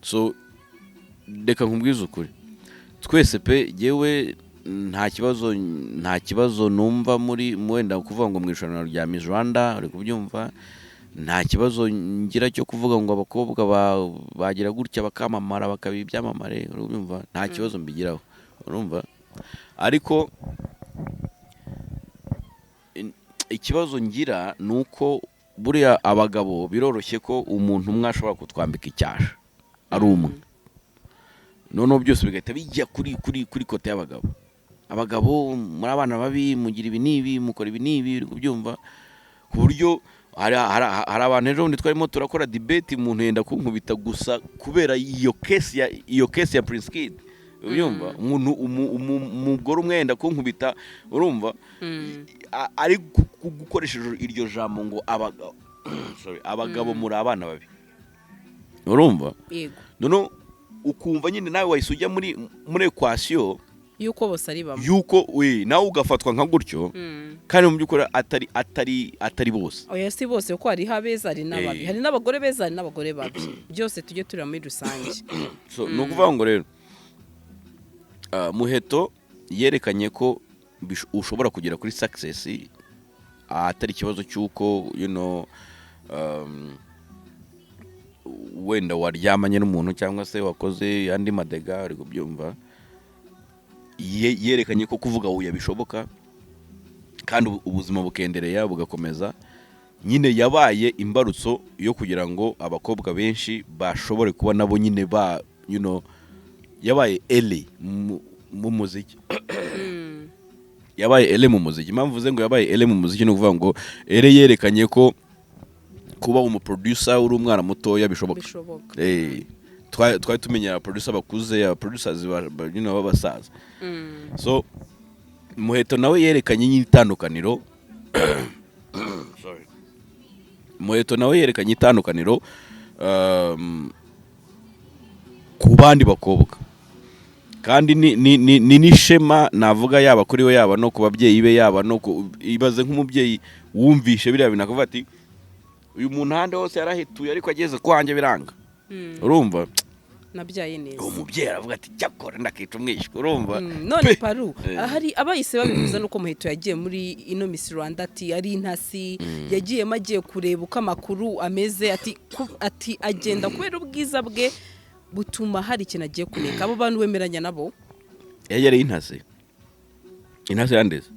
So reka nkubwize ukuri, twese pe yewe nta kibazo numva muri wenda kuvuga ngo mu irushanwa rya Miss Rwanda, uri kubyumva. Nta kibazo ngira cyo kuvuga ngo abakobwa bagira gutya bakamamara bakaba ibyamamare, uri kubyumva. Nta kibazo mbigiraho, urumva. Ariko ikibazo ngira nuko buriya abagabo biroroshye ko umuntu umwe ashobora kutwambika icyasha ari umwe, noneho byose bigahita bijya kuri kote y'abagabo. Abagabo muri abana babi, mugira ibi n'ibi, mukora ibi n'ibi, uri kubyumva. Ku buryo hari abantu ejo bundi twarimo turakora debate, umuntu yenda kunkubita gusa kubera iyo case ya Prince Kid, urumva. Umugore umwe yenda kunkubita, urumva, ari gukoresheje iryo jambo ngo abagabo muri abana babi, urumva. None ukumva nyine nawe wahise ujya muri equation, yuko bose ari bamwe yuko nawe ugafatwa nka gutyo kandi mu by'ukuri atari bose. oya si bose kuko hari abeza hari n'ababi hari n'abagore beza hari n'abagore babi byose tujye turira muri rusange. So no kuvuga ngo rero Muheto yerekanye ko ushobora kugera kuri success atari ikibazo cy'uko wenda waryamanye n'umuntu cyangwa se wakoze andi madega ari kubyumva. Yerekanye ko kuvuga uya bishoboka kandi ubuzima bukendereya bugakomeza. Nyine yabaye imbarutso yo kugira ngo abakobwa benshi bashobore kuba nabo nyine yabaye ele mu muziki. Yabaye ele mu muziki. Impamvu uvuze ngo yabaye ele mu muziki ni ukuvuga ngo ele yerekanye ko kuba umuproducer uri umwana mutoya bishoboka. Twari tumenyera producer bakuze, producers b'abasaza. So Muheto nawe yerekanye itandukaniro Muheto nawe yerekanye itandukaniro ku bandi bakobwa kandi ni nishema navuga yaba kuri we yaba no ku babyeyi be yaba no ibaze nk'umubyeyi wumvishe biriya bintu akavuga ati uyu muntu hande hose yarahituye ariko ageze kwanjye biranga. Urumva nabyaye neza umubyeyi aravuga ati cyakora ndakica umwishywa. Urumva none paru hari abayise babivuza nuko Muheto yagiye muri ino Miss Rwanda ati ari intasi yagiyemo agiye kureba uko amakuru ameze ati agenda kubera ubwiza bwe butuma hari ikintu agiye kuneka. Abo bantu wemeranya nabo? Yari intasi yandeze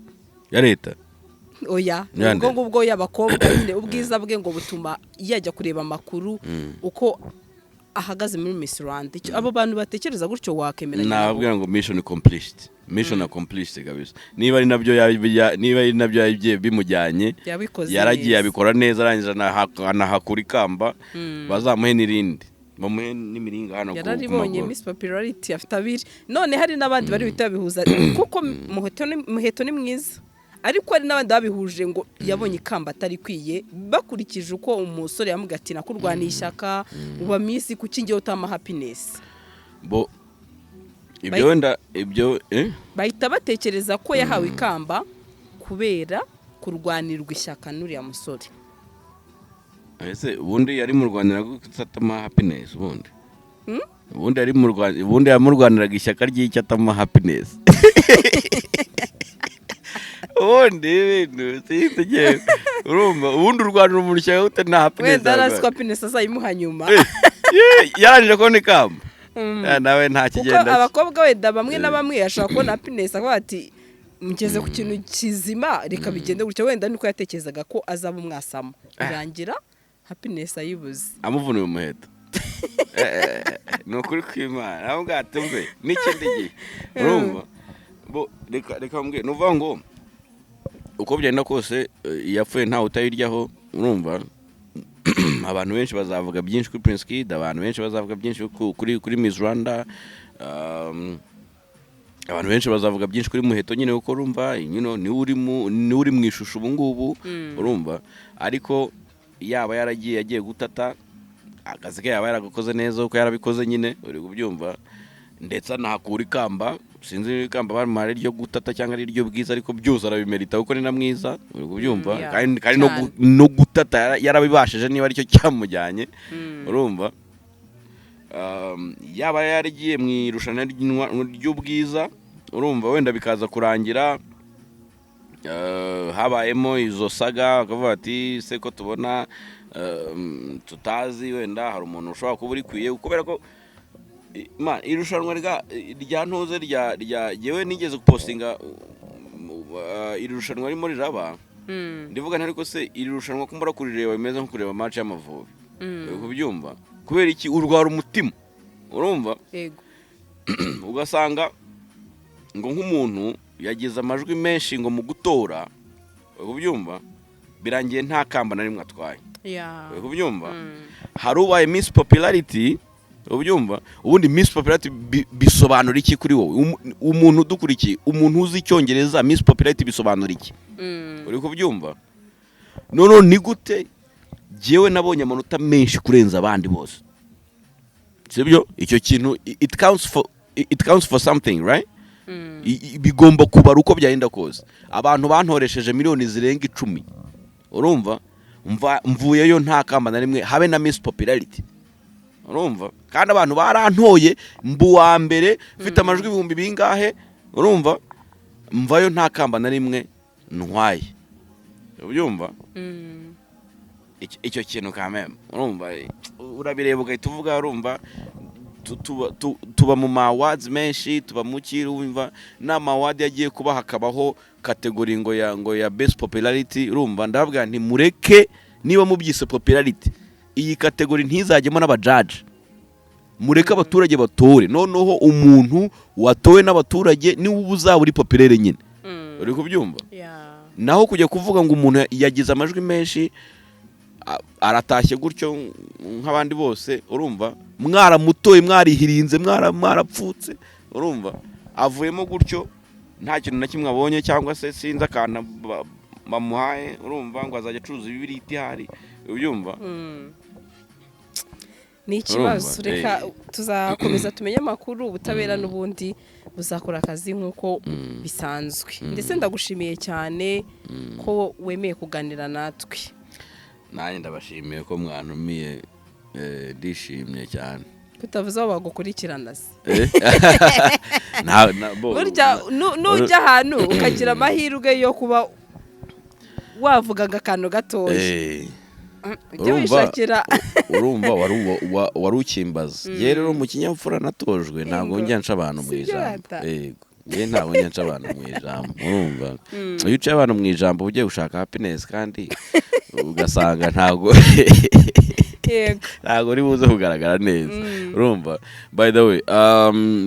ya leta oya ubwo y'abakobwa nyine ubwiza bwe ngo butuma yajya kureba amakuru uko ahagaze muri Miss Rwanda. Abo bantu batekereza gutyo wakemeranya nabo? Nababwira ngo mission accomplished kabisa. Niba ari nabyo yagiye bimujyanye yaragiye abikora neza arangije anahakura ikamba bazamuhe n'irindi bamuhe n'imiringa hano yararibonye Miss Popularity afite abiri. None hari n'abandi bari bitabihuza kuko Muheto ni mwiza ariko hari n'abandi babihuje ngo yabonye ikamba atari kwiye bakurikije uko umusore yamugatina kurwana ishyaka uba Miss kuki ngiye utama happiness ibyo wenda ibyo bahita batekereza ko yahawe ikamba kubera kurwanirwa ishyaka n'uriya musore. Ese ubundi yari mu Rwanda gutama happiness ubundi yamurwaniraga ishyaka ry'icyatama happiness. Ubundi ibintu siyitegewe urumva ubundi urwanira umuntu cyangwa utari na happiness wenda araswa happiness azayimuha nyuma yarangije kubona ikamba nawe nta kigenda kuko abakobwa wenda bamwe na bamwe yashaka kubona happiness akavuga ati mugeze ku kintu kizima reka bigende gutyo wenda niko yatekerezaga ko azaba umwasamo irangira happiness ayibuze amuvuniye Muheto. Nukuri kw'Imana aho ngatumve n'ikindi gihe urumva reka mbwe nuvuga ngo uko byenda kose yapfuye ntawe utayiryaho. Urumva abantu benshi bazavuga byinshi kuri Prince Kid, abantu benshi bazavuga byinshi kuri Miss Rwanda, abantu benshi bazavuga byinshi kuri Muheto nyine uko urumva ni uri mu ishusho ubu ngubu. Urumva ariko yaba yagiye gutata akazi ke yaba yaragakoze neza uko yarabikoze nyine uri kubyumva ndetse anahakura ikamba. Sinzi ikamba bamara ryo gutata cyangwa ari ryo bwiza ariko byose arabimerita kuko ni na mwiza uri kubyumva kandi no gutata yarabibashije niba aricyo cyamujyanye. Urumva yaba yaragiye mu irushanwa ry'ubwiza urumva wenda bikaza kurangira habayemo izo saga akavuga ati se ko tubona tutazi wenda hari umuntu ushobora kuba uri kwiye kubera ko irushanwa rya ntuze rya yewe nigeze gupostinga irushanwa ririmo riraba ndivuga ariko se irushanwa kumbura kurireba bimeze nko kureba match y'Amavubi kubyumva kubera iki urwara umutima. Urumva ugasanga ngo nk'umuntu yagize amajwi menshi ngo mu gutora kubyumva birangiye nta kamba na rimwe atwaye kubyumva. Hari ubaye Miss Popularity ubyumva ubundi Miss Popularity bisobanura iki kuri wowe umuntu dukurikiye umuntu uzi icyongereza Miss Popularity bisobanura iki uri kubyumva? None ni gute jewe nabonye amanota menshi kurenza abandi bose sibyo? Icyo kintu it counts for something right? bigomba kubara uko byagenda kose. Abantu bantoresheje miliyoni zirenga 10 urumva mvuyeyo nta kamba na rimwe habe na Miss Popularity urumva, kandi abantu barantoye mbu wa mbere mfite amajwi 1000 bingahe urumva, mvayo nta kamba na rimwe ntwaye ubyumva. Icyo kintu kameme urumva urabireba ugahita uvuga urumva tuba mu awards menshi, tuba mu kirumva n'ama award yagiye kuba hakabaho kategori ngo ya best popularity urumva. Ndavuga nti mureke niba mubyise popularity iyi kategori ntizajyemo n'abajaji, mureke abaturage batore, noneho umuntu watowe n'abaturage ni uzaba uri populaire nyine. Uri kubyumva? Naho kujya kuvuga ngo umuntu yagize amajwi menshi aratashye gutyo nk'abandi bose urumva, mwaramutoye mwarihirinze mwarapfutse urumva, avuyemo gutyo nta kintu na kimwe abonye cyangwa se sinza kana bamuhaye urumva ngo azajya acuruza ibibiriti hari ubyumva. Ni ikibazo, reka tuzakomeza tumenye amakuru, ubutabera n'ubundi buzakora akazi nk'uko bisanzwe. Ndetse ndagushimiye cyane ko wemeye kuganira natwe. Nanjye ndabashimiye ko mwantumiye, ndishimye cyane. Kutavuze aho bagukurikirana se burya nujya ahantu ukagira amahirwe yo kuba wavuga akantu gatoya urumva wari ukimbaza. Rero mu kinyabupfura natojwe ntabwo njya nca abantu mu ijambo. Nge ntabwo njya nca abantu mu ijambo urumva. Iyo uciye abantu mu ijambo ugiye gushaka happiness kandi ugasanga ntabwo uri buze kugaragara neza urumva. By the way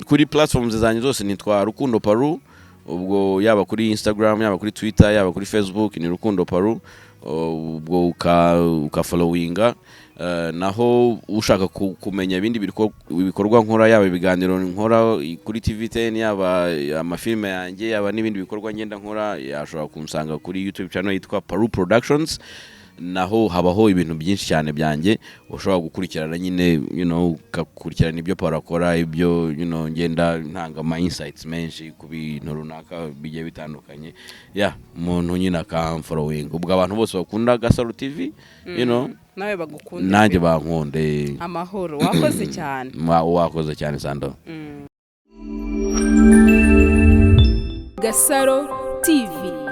kuri platforms zanjye zose nitwa Rukundo Paru, ubwo yaba kuri Instagram yaba kuri Twitter yaba kuri Facebook ni Rukundo Paru, ubwo ukafollowinga. Naho ushaka kumenya ibindi bikorwa nkora, yaba ibiganiro nkora kuri TV10 yaba amafilme yanjye yaba n'ibindi bikorwa ngenda nkora, yashobora kumusanga kuri YouTube channel yitwa Paru Productions. Naho habaho ibintu byinshi cyane byanjye ushobora gukurikirana nyine ukakurikirana ibyo Paru akora, ibyo ngenda ntanga ama insights menshi ku bintu runaka bigiye bitandukanye. Umuntu nyine akamfollowing. Ubwo abantu bose bakunda GASARO TV nawe bagukunda, nanjye bankunde. Amahoro, wakoze cyane. Wakoze cyane Sando. GASARO TV.